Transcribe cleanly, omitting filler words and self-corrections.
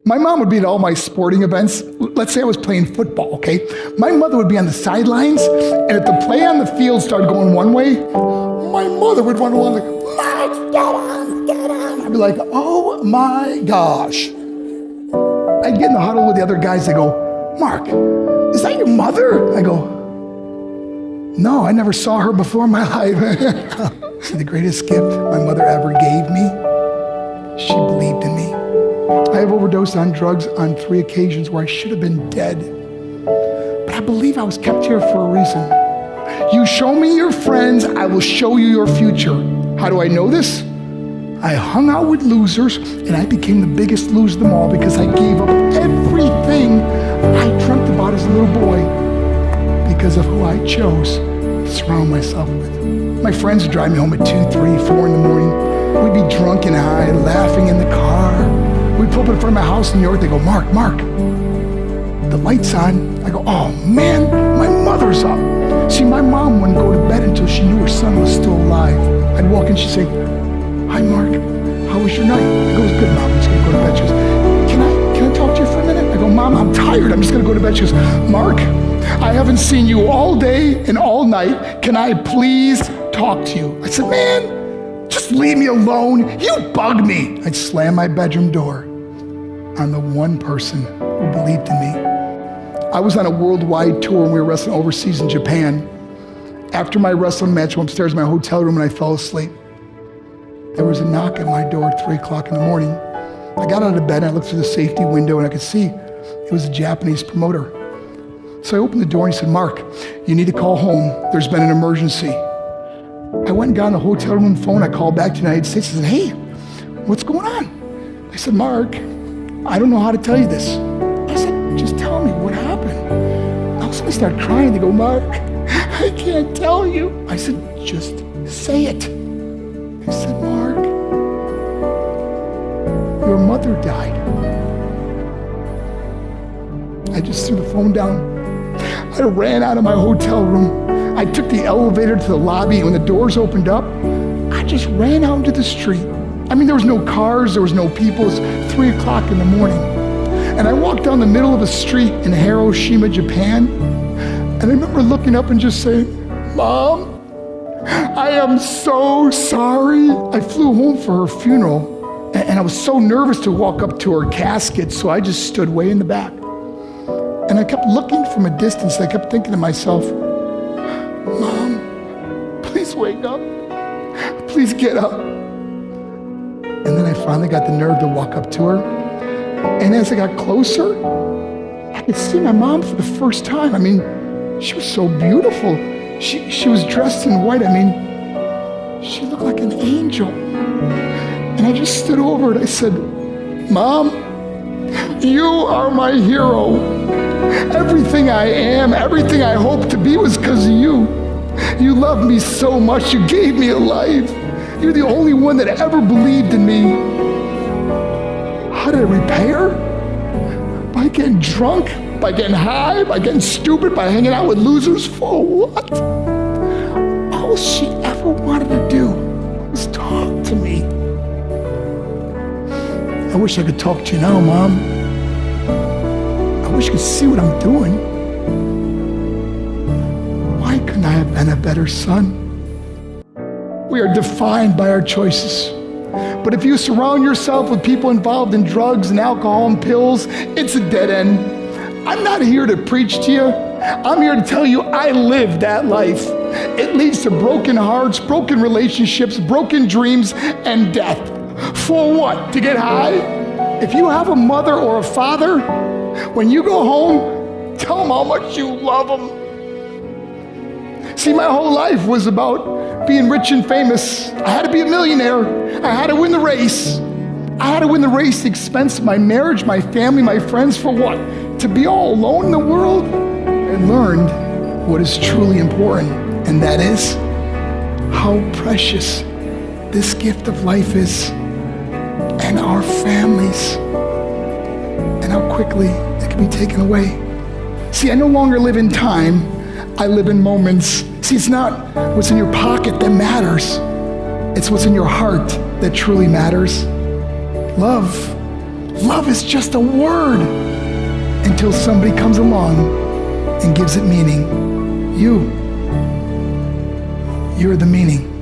My mom would be at all my sporting events. Let's say I was playing football, okay? My mother would be on the sidelines, and if the play on the field started going one way, my mother would run along like, Mark, get on, get on. I'd be like, oh my gosh. I'd get in the huddle with the other guys. They go, Mark, is that your mother? I go, no, I never saw her before in my life. The greatest gift my mother ever gave me, she believed in me. I have overdosed on drugs on 3 occasions where I should have been dead. But I believe I was kept here for a reason. You show me your friends, I will show you your future. How do I know this? I hung out with losers, and I became the biggest loser of them all because I gave up everything I dreamt about as a little boy because of who I chose to surround myself with. My friends would drive me home at 2, 3, 4 in the morning. We'd be drunk and high, laughing in the car. We'd pull up in front of my house in New York. They go, Mark, the light's on. I go, oh man, my mother's up. See, my mom wouldn't go to bed until she knew her son was still alive. I'd walk in, she'd say, hi Mark, how was your night? I go, it was good, Mom, I'm just gonna go to bed. She goes, can I talk to you for a minute? I go, Mom, I'm tired, I'm just gonna go to bed. She goes, Mark, I haven't seen you all day and all night. Can I please talk to you? I said, man, just leave me alone. You bug me. I'd slam my bedroom door on the one person who believed in me. I was on a worldwide tour when we were wrestling overseas in Japan. After my wrestling match, I went upstairs to my hotel room and I fell asleep. There was a knock at my door at 3 o'clock in the morning. I got out of bed and I looked through the safety window and I could see it was a Japanese promoter. So I opened the door and he said, Mark, you need to call home. There's been an emergency. I went and got on the hotel room phone. I called back to the United States and said, hey, what's going on? I said, Mark, I don't know how to tell you this. I said, just tell me what happened. All of a sudden I started crying. They go, Mark, I can't tell you. I said, just say it. I said, Mark, your mother died. I just threw the phone down. I ran out of my hotel room. I took the elevator to the lobby, and when the doors opened up, I just ran out into the street. I mean, there was no cars, there was no people. It was 3 o'clock in the morning. And I walked down the middle of a street in Hiroshima, Japan, and I remember looking up and just saying, Mom, I am so sorry. I flew home for her funeral, and I was so nervous to walk up to her casket, so I just stood way in the back. And I kept looking from a distance. I kept thinking to myself, Mom, please wake up. Please get up. And then I finally got the nerve to walk up to her. And as I got closer, I could see my mom for the first time. I mean, she was so beautiful. She was dressed in white. I mean, she looked like an angel. And I just stood over and I said, Mom, you are my hero. Everything I am, everything I hope to be was because of you. You loved me so much, you gave me a life. You're the only one that ever believed in me. How did I repair? By getting drunk, by getting high, by getting stupid, by hanging out with losers. For what? All she ever wanted to do was talk to me. I wish I could talk to you now, Mom. I wish you could see what I'm doing. Why couldn't I have been a better son? We are defined by our choices. But if you surround yourself with people involved in drugs and alcohol and pills, it's a dead end. I'm not here to preach to you. I'm here to tell you I lived that life. It leads to broken hearts, broken relationships, broken dreams, and death. For what? To get high? If you have a mother or a father, when you go home, tell them how much you love them. See, my whole life was about being rich and famous. I had to be a millionaire. I had to win the race. I had to win the race at the expense of my marriage, my family, my friends. For what? To be all alone in the world? I learned what is truly important, and that is how precious this gift of life is, and our families, and how quickly it can be taken away. See, I no longer live in time, I live in moments. See, it's not what's in your pocket that matters. It's what's in your heart that truly matters. Love Love is just a word until somebody comes along and gives it meaning. You're the meaning.